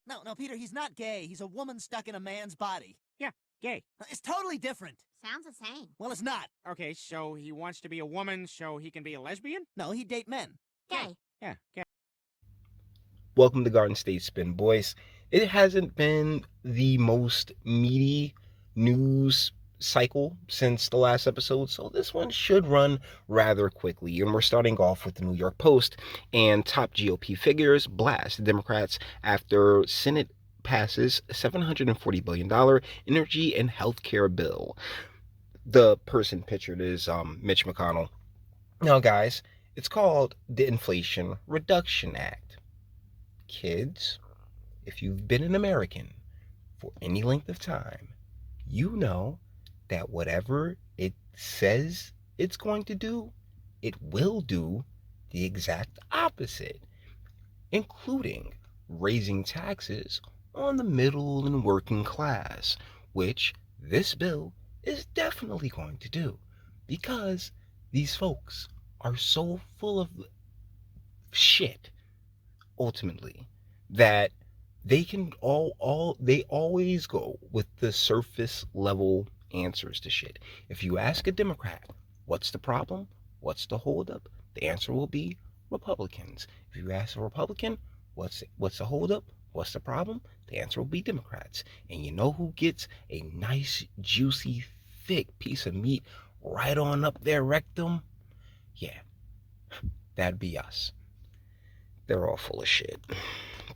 No, Peter, he's not gay. He's a woman stuck in a man's body. Yeah, gay. It's totally different. Sounds the same. Well, it's not. Okay, so he wants to be a woman so he can be a lesbian? No, he'd date men. Gay. Yeah, gay. Welcome to Garden State Spin, boys. It hasn't been the most meaty news cycle since the last episode, so this one should run rather quickly. And we're starting off with the New York Post, and top GOP figures blast the Democrats after Senate passes $740 billion energy and healthcare bill. The person pictured is Mitch McConnell. Now, guys, it's called the Inflation Reduction Act. Kids, if you've been an American for any length of time, you know that whatever it says it's going to do, it will do the exact opposite, including raising taxes on the middle and working class, which this bill is definitely going to do, because these folks are so full of shit, ultimately, that they can they always go with the surface level answers to shit. If you ask a Democrat, what's the problem? What's the holdup? The answer will be Republicans. If you ask a Republican, what's the holdup? What's the problem? The answer will be Democrats. And you know who gets a nice, juicy, thick piece of meat right on up their rectum? Yeah, that'd be us. They're all full of shit.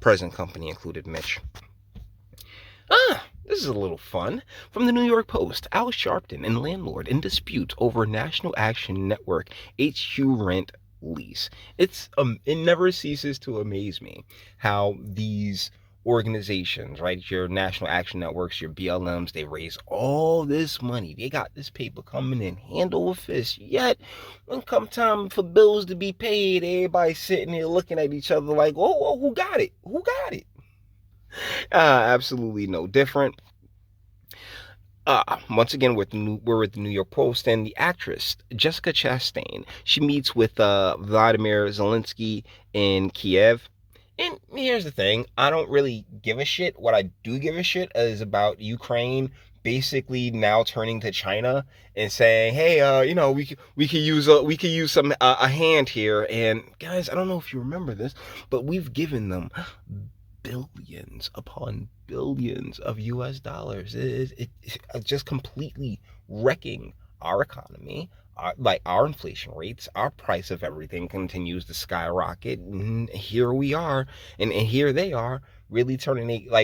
Present company included Mitch. This is a little fun. From the New York Post, Al Sharpton and landlord in dispute over National Action Network HQ rent lease. It never ceases to amaze me how these organizations, right, your National Action Networks, your BLMs, they raise all this money. They got this paper coming in hand over fist. Yet, when come time for bills to be paid, everybody's sitting here looking at each other like, oh, who got it? Who got it? Absolutely no different. Once again, we're with the New York Post, and the actress Jessica Chastain, she meets with Vladimir Zelensky in Kiev. And here's the thing, I don't really give a shit. What I do give a shit is about Ukraine basically now turning to China and saying, hey, we could use some a hand here. And guys, I don't know if you remember this, but we've given them billions upon billions of US dollars. It's just completely wrecking our economy. Our inflation rates, our price of everything continues to skyrocket, and here we are, and here they are, really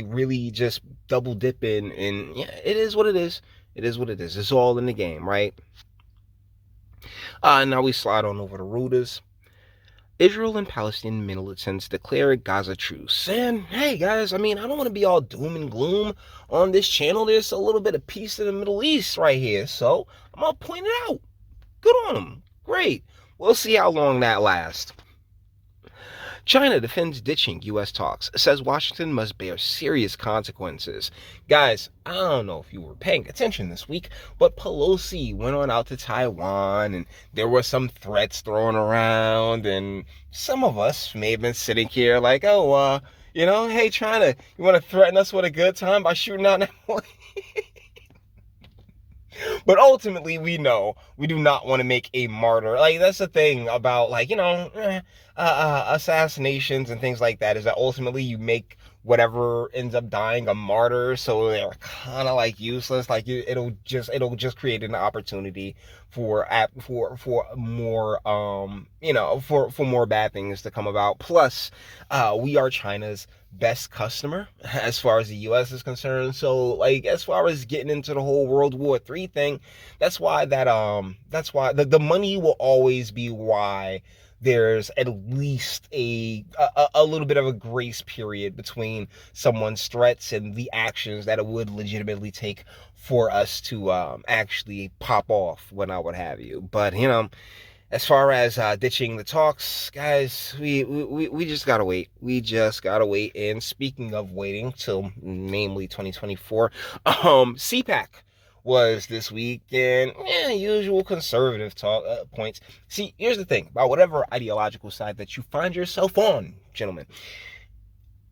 really just double dipping, and yeah, it is what it is. It is what it is. It's all in the game, right? Now we slide on over to Reuters. Israel and Palestinian militants declare Gaza truce. And hey guys, I don't want to be all doom and gloom on this channel. There's a little bit of peace in the Middle East right here, so I'm gonna point it out. Good on them. Great. We'll see how long that lasts. China defends ditching U.S. talks, says Washington must bear serious consequences. Guys, I don't know if you were paying attention this week, but Pelosi went on out to Taiwan, and there were some threats thrown around, and some of us may have been sitting here like, hey China, you want to threaten us with a good time by shooting out that plane? But ultimately, we know we do not want to make a martyr. Like, that's the thing about, assassinations and things like that, is that ultimately you make whatever ends up dying a martyr, so they're kind of like useless. Like, it'll just create an opportunity for more for more bad things to come about. Plus, we are China's best customer as far as the U.S. is concerned. So, as far as getting into the whole World War III thing, that's why the money will always be why there's at least a little bit of a grace period between someone's threats and the actions that it would legitimately take for us to actually pop off, what have you. But as far as ditching the talks, guys, we just gotta wait. We just gotta wait. And speaking of waiting till namely 2024, CPAC was this week, and usual conservative talk points. See, here's the thing about whatever ideological side that you find yourself on, gentlemen.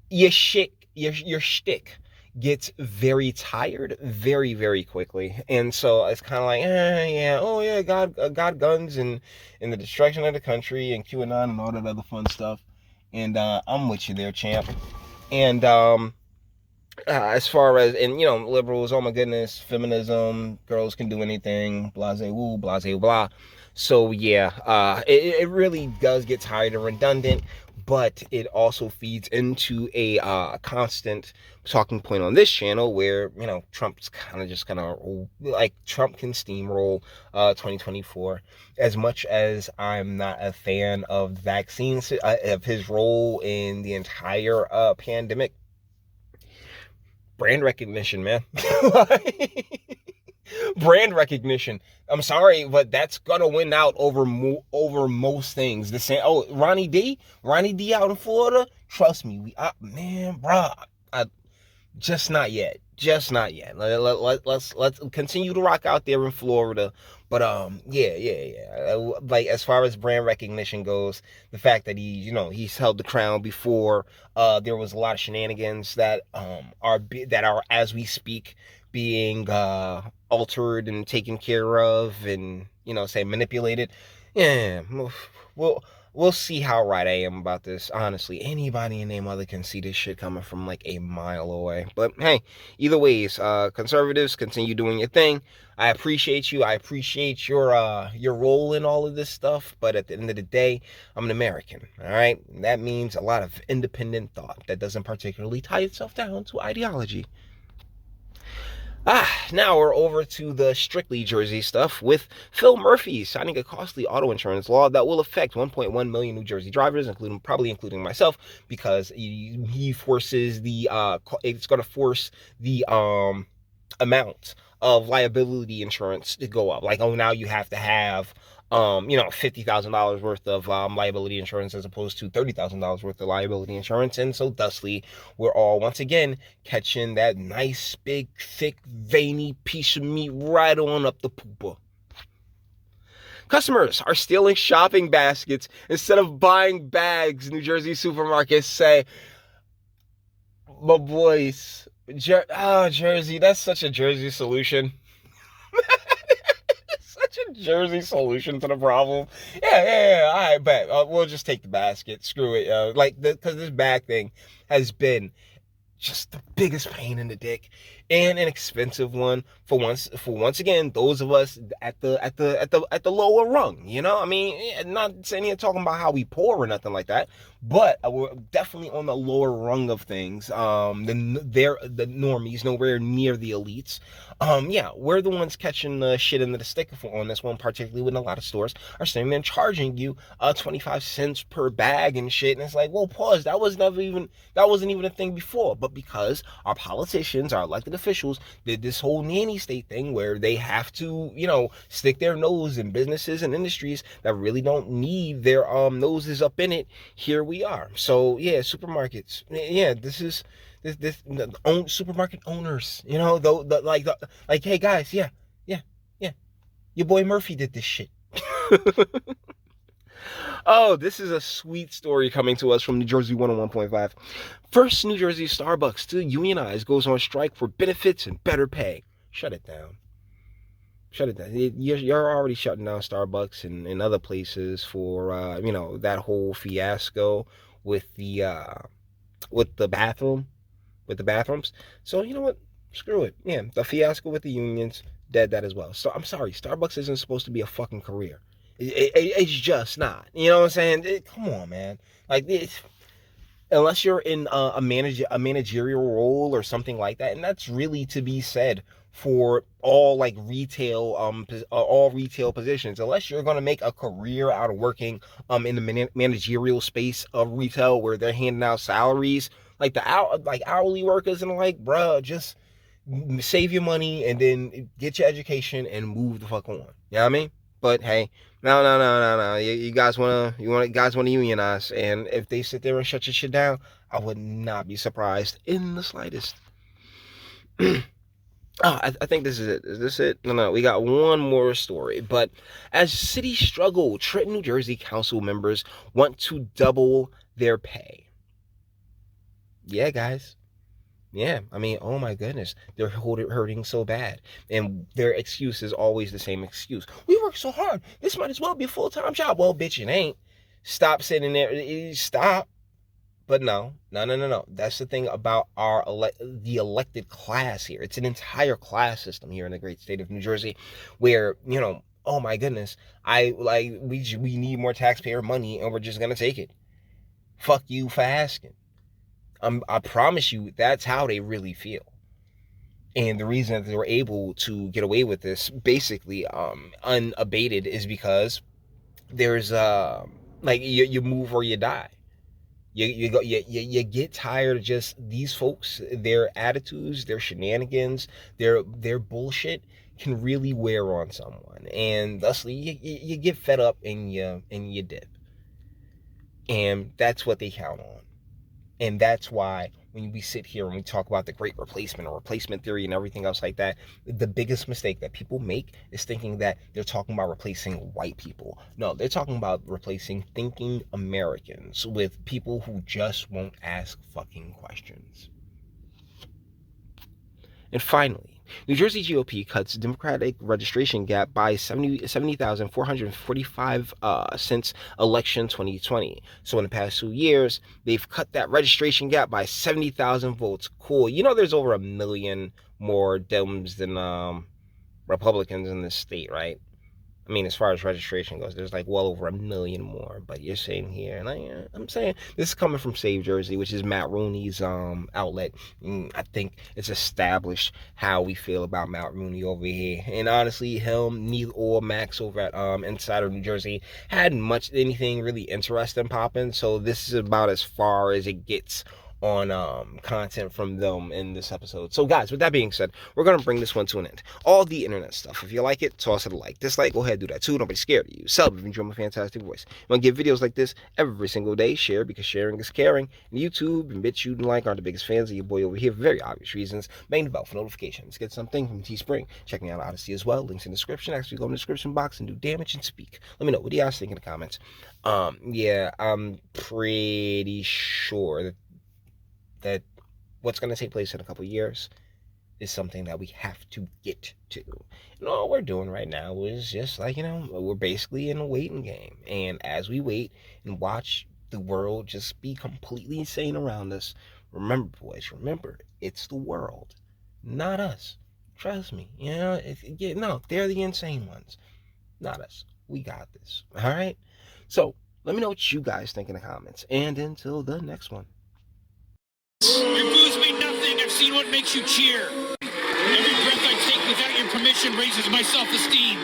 Your shit your shtick gets very tired very, very quickly. And so it's kind of like, yeah, oh yeah, God, guns and the destruction of the country and QAnon and all that other fun stuff. And I'm with you there, champ. And as far as, and liberals, oh my goodness, feminism, girls can do anything, blase woo, blase blah. So yeah, it really does get tired and redundant, but it also feeds into a constant talking point on this channel where Trump's kind of like Trump can steamroll 2024. As much as I'm not a fan of vaccines, of his role in the entire pandemic, brand recognition, man. Brand recognition. I'm sorry, but that's gonna win out over most things. The same. Oh, Ronnie D out in Florida. Trust me, man, bruh. Just not yet. Just not yet. Let's continue to rock out there in Florida. But yeah. Like as far as brand recognition goes, the fact that he's held the crown before, there was a lot of shenanigans that are as we speak being altered and taken care of and say manipulated. Yeah, we'll see how right I am about this. Honestly, anybody in their mother can see this shit coming from like a mile away. But hey, either ways, conservatives, continue doing your thing. I appreciate you. I appreciate your role in all of this stuff. But at the end of the day, I'm an American. All right, and that means a lot of independent thought that doesn't particularly tie itself down to ideology. Now we're over to the strictly Jersey stuff with Phil Murphy signing a costly auto insurance law that will affect 1.1 million New Jersey drivers, probably including myself, because he forces it's going to force the amount of liability insurance to go up. Like, oh, now you have to have $50,000 worth of liability insurance as opposed to $30,000 worth of liability insurance. And so thusly, we're all once again catching that nice, big, thick, veiny piece of meat right on up the pooper. Customers are stealing shopping baskets instead of buying bags. New Jersey supermarkets say, my boys, Jersey, that's such a Jersey solution. Jersey solution to the problem. Yeah. All right, bet. We'll just take the basket. Screw it. Because this bag thing has been just the biggest pain in the dick and an expensive one for once again those of us at the lower rung. I mean, not saying here talking about how we poor or nothing like that, but we're definitely on the lower rung of things. The normies, nowhere near the elites. Yeah, we're the ones catching the shit into the stick on this one, particularly when a lot of stores are sitting there charging you 25 cents per bag and shit. And it's like, well, pause. That wasn't even a thing before. But because our politicians, our elected officials, did this whole nanny state thing where they have to, stick their nose in businesses and industries that really don't need their noses up in it, here we are. So yeah, supermarkets. Yeah, this supermarket owners, hey guys, yeah, your boy Murphy did this shit. Oh, this is a sweet story coming to us from New Jersey 101.5. First New Jersey Starbucks to unionize goes on strike for benefits and better pay. Shut it down. You're already shutting down Starbucks and other places for that whole fiasco with the bathrooms. So you know what? Screw it. Yeah, the fiasco with the unions, dead that as well. So I'm sorry, Starbucks isn't supposed to be a fucking career. It's just not. You know what I'm saying? Come on, man. Like, unless you're in a managerial role or something like that, and that's really to be said for all retail positions. Unless you're gonna make a career out of working in the managerial space of retail where they're handing out salaries like hourly workers, and bruh, just save your money and then get your education and move the fuck on. You know what I mean? But hey, no. You guys wanna unionize, and if they sit there and shut your shit down, I would not be surprised in the slightest. I think this is it. Is this it? No, we got one more story. But as cities struggle, Trenton, New Jersey council members want to double their pay. Yeah, guys. Yeah, I mean, oh my goodness, they're hurting so bad. And their excuse is always the same excuse. We work so hard. This might as well be a full-time job. Well, bitch, it ain't. Stop sitting there. Stop. But no. That's the thing about the elected class here. It's an entire class system here in the great state of New Jersey where, oh my goodness, we need more taxpayer money and we're just going to take it. Fuck you for asking. I promise you, that's how they really feel. And the reason that they were able to get away with this, basically, unabated, is because there's you move or you die. You get tired of just these folks, their attitudes, their shenanigans, their bullshit can really wear on someone, and thusly you get fed up and you dip, and that's what they count on. And that's why when we sit here and we talk about the great replacement or replacement theory and everything else like that, the biggest mistake that people make is thinking that they're talking about replacing white people. No, they're talking about replacing thinking Americans with people who just won't ask fucking questions. And finally, New Jersey GOP cuts Democratic registration gap by 70,445 since election 2020. So in the past 2 years, they've cut that registration gap by 70,000 votes. Cool. There's over 1 million more Dems than Republicans in this state, right? I mean, as far as registration goes, there's well over 1 million more. But you're saying here, and I'm saying this is coming from Save Jersey, which is Matt Rooney's outlet. I think it's established how we feel about Matt Rooney over here. And honestly, him, Neil, or Max over at Insider New Jersey hadn't much anything really interesting popping. So this is about as far as it gets on content from them in this episode. So guys, with that being said, we're going to bring this one to an end. All the internet stuff, if you like it, toss it a like. Dislike, go ahead, do that too. Don't be scared of you. Sub if you enjoy my fantastic voice. You want to get videos like this every single day. Share because sharing is caring. And YouTube and Bitchute and aren't the biggest fans of your boy over here for very obvious reasons. Bang the bell for notifications. Get something from Teespring. Check me out on Odyssey as well. Links in the description. Actually go in the description box and do damage and speak. Let me know. What do you guys think in the comments? Yeah, I'm pretty sure that what's going to take place in a couple years is something that we have to get to. And all we're doing right now is just we're basically in a waiting game. And as we wait and watch the world just be completely insane around us, remember, boys, it's the world, not us. Trust me. They're the insane ones, not us. We got this. All right? So let me know what you guys think in the comments. And until the next one. Your boos mean nothing. I've seen what makes you cheer. Every breath I take without your permission raises my self-esteem.